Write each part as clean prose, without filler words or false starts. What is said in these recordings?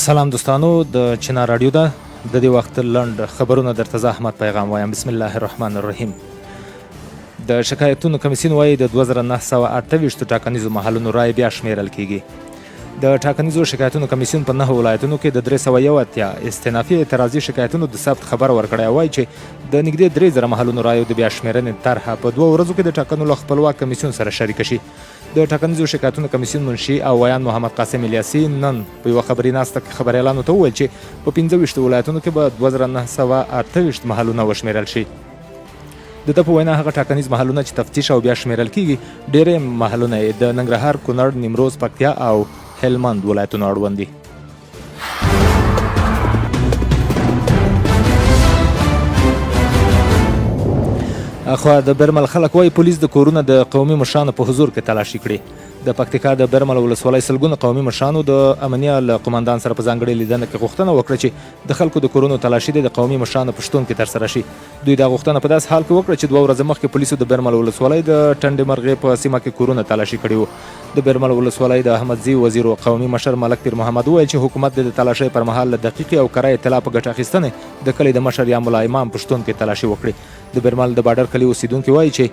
سلام دوستانو، د چینار رادیو ده. د دې وخت لنډ خبرونه درته زه احمد پیغام وایم. بسم الله الرحمن الرحیم. د شکایتونو کمیسیون وایي د 2928 ټاکنیزو محلونو رایې بیا شمیرل کیږي. د ټاکنیزو شکایتونو کمیسیون په 9 ولایتونو کې د 381 استنافي اعتراضي شکایتونو د ثبت خبر ورکړی وایي چې د نږدې 3000 محلونو رایو د بیا شمیرنې طرحه په 2 ورځو کې د ټاکنو له خپلواک کمیسیون سره شریکه شي. د ټاکنیزو شکایتونو کمیسیون منشي او ویان محمد قاسم الیاسي نن په یوه خبري ناسته کې خبریالانو ته وویل چې په 25 ولایتونو کې به 2928 محلونه وشمیرل شي. د ده په وینا هغه ټاکنیز محلونه چې تفتیش او بیا شمیرل کیږي ډېرې محلونه یې د ننګرهار، کونړ، نیمروز، پکتیا او هلمند ولایتونو اړوند دي. اخوا د برمل خلک وایي پولیس د کورونه د قومي مشرانو په حضور کې تلاشي کړي. د پکتیکا د برمل ولسوالۍ سلګونه قومي مشرانو د امنیه له قمندان سره په ځانګړې لیدنه کې غوښتنه وکړه چې د خلکو د کورونو تلاشي د قومي مشرانو په شتون کې ترسره شي. دوی دا غوښتنه په داسې حال کې وکړه چې 2 ورځې مخکې پولیسو د برمل ولسوالۍ د ټنډې مرغې په سیمه کې کورونه تلاشي کړي وو. د برمل ولسوالۍ د احمدزي وزیر او قومي مشر ملک پیر محمد وویل چې حکومت د تلاشۍ پر مهال له دقیقې او کره اطلاع په ګټه اخیستنې د کلي د مشر یا ملا امام په شتون کې تلاشي وکړي. د برمل د باډر کلي اوسیدونکي وایي چې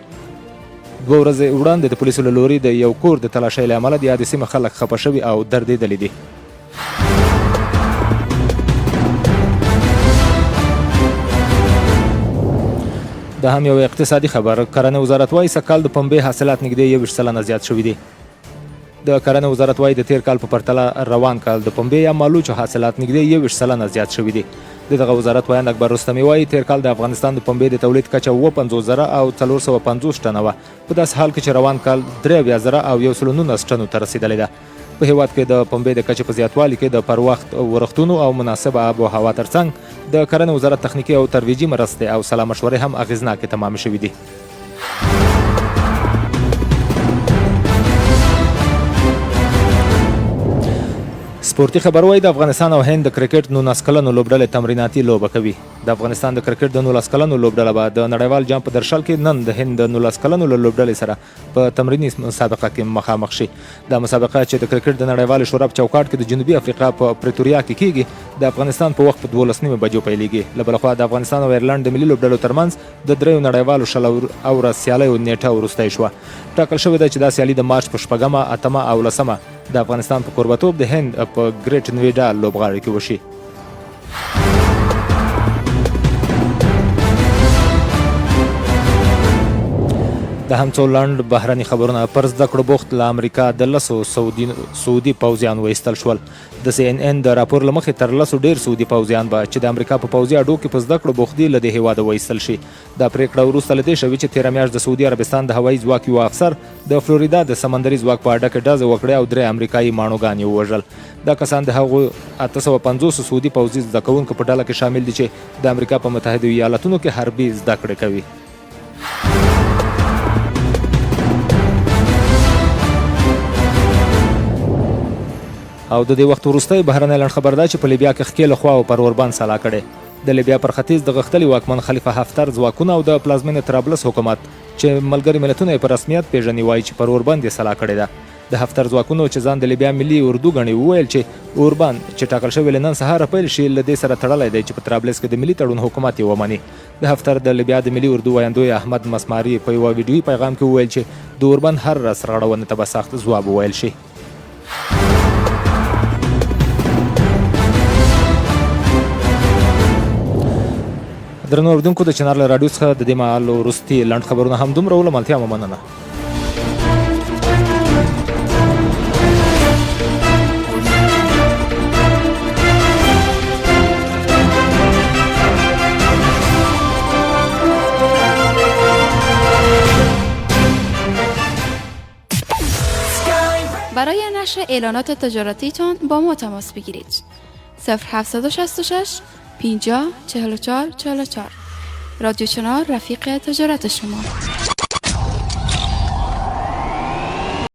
2 ورځې وړاندې د پولیسو له لوري د یو کور د تلاشۍ له امله د یادې سیمې خلک خفه شوي او دردېدلي دي. دا هم یو اقتصادي خبر. کرنې وزارت وایي سږکال د پنبې حاصلات نږدې 21 سلنه زیات شوي دي. د کرنې وزارت وایي د تیر کال په پرتله روان کال د پنبې یا مالوچو حاصلات نږدې 21 سلنه زیات شوي دي. د دغه وزارت ویان اکبر رستمي وایي تیر کال د افغانستان د پنبې د تولید کچه 55,000 او 450 ټنه وه، په داسې حال کې چې روان کال 73,000 او 119 ټنو ته رسېدلې ده. په هیواد کې د پنبې د کچې په زیاتوالي کې د پر وخت ورښتونو او مناسبه آب و هوا ترڅنګ د کرنې وزارت تخنیکي او ترویجي مرستې او سلا مشورې هم اغېزناکې تمام شوي دي. سپورتي خبر وایي د افغانستان او هند د کرکټ 19 کلنو لوبډلې تمریناتي لوبه کوي. د افغانستان د کرکټ د 19 کلنو لوبډله به د نړیوال جام په درشل کې نن د هند د 19 کلنو لوبډلې سره په تمریني مسابقه کې مخامخ شي. دا مسابقه چې د کرکټ د نړیوال شورا په چوکاټ کې د جنوبي افریقا په پریتوریا کې کیږي د افغانستان په وخت په 12 بجو پیلېږي. له بل خوا د افغانستان او ایرلند د ملي لوبډلو ترمنځ د 3 نړیوالو شل اوره سیالیو نیټه وروستی شوه. ټاکل شوې ده چې دا سیالي د مارچ په 4مه، 8مه او 10مه د افغانستان په کوربتوب د هند په ګریټ نویډا لوبغاړي کې وشي. د هم څو لنډ بهرني خبرونه. پر زده کړو بوخت له امریکا د 10 سعودي پوځیان وایستل شول. د CNN د راپور له مخې تر 10 ډېر سعودي پوځیان به چې د امریکا په پوځي اډو کې په زده کړو بوخت دي له دې هېواده وایستل شي. دا پرېکړه وروسته له دې شوې چې تېره میاشت د سعودي عربستان د هوایي ځواک یو افسر د فلوریدا د سمندري ځواک په اډه کې ډزې وکړې او 3 امریکایي ماڼوګان یې ووژل. دا کسان د هغو 850 سعودي پوځي زده کوونکو په ډله کې شامل دي چې د امریکا په متحده ایالتونو کې حربي زده کړې کوي. او د دې وخت وروستی بهرنی لنډ خبر دا چې په لیبیا کې ښکېله خواوو پر اوربان سلا کړې. د لیبیا پر ختیځ د غښتلي واکمن خلیفه هفتر ځواکونه او د پلازمینې طرابلس حکومت چې ملګري ملتونه یې په رسمیت پیژني وایي چې پر اوربان یې سلا کړې ده. د هفتر ځواکونو چې ځان د لیبیا ملي اردو ګڼي وویل چې اوربان چې ټاکل شوی له نن سهاره پیل شي له دې سره تړلی دی چې په طرابلس کې د ملي تړون حکومت یې ومني. د هفتر د لیبیا د ملي اردو ویاندوی احمد مسماري په یوه ویډیوي پیغام کې وویل چې د اوربان هر راز سرغړونې ته به سخت ځواب وویل شي. درنو اوریدونکو، د چینار له راډیو څخه د دې مهال وروستي لنډ خبرونه هم دومره وو. له ملتیا مو مننه. برای نشر اعلانات تجارتیتان با ما تماس بگیرید. 0766 50 44 44. رادیو چینار، رفیق تجارت شما.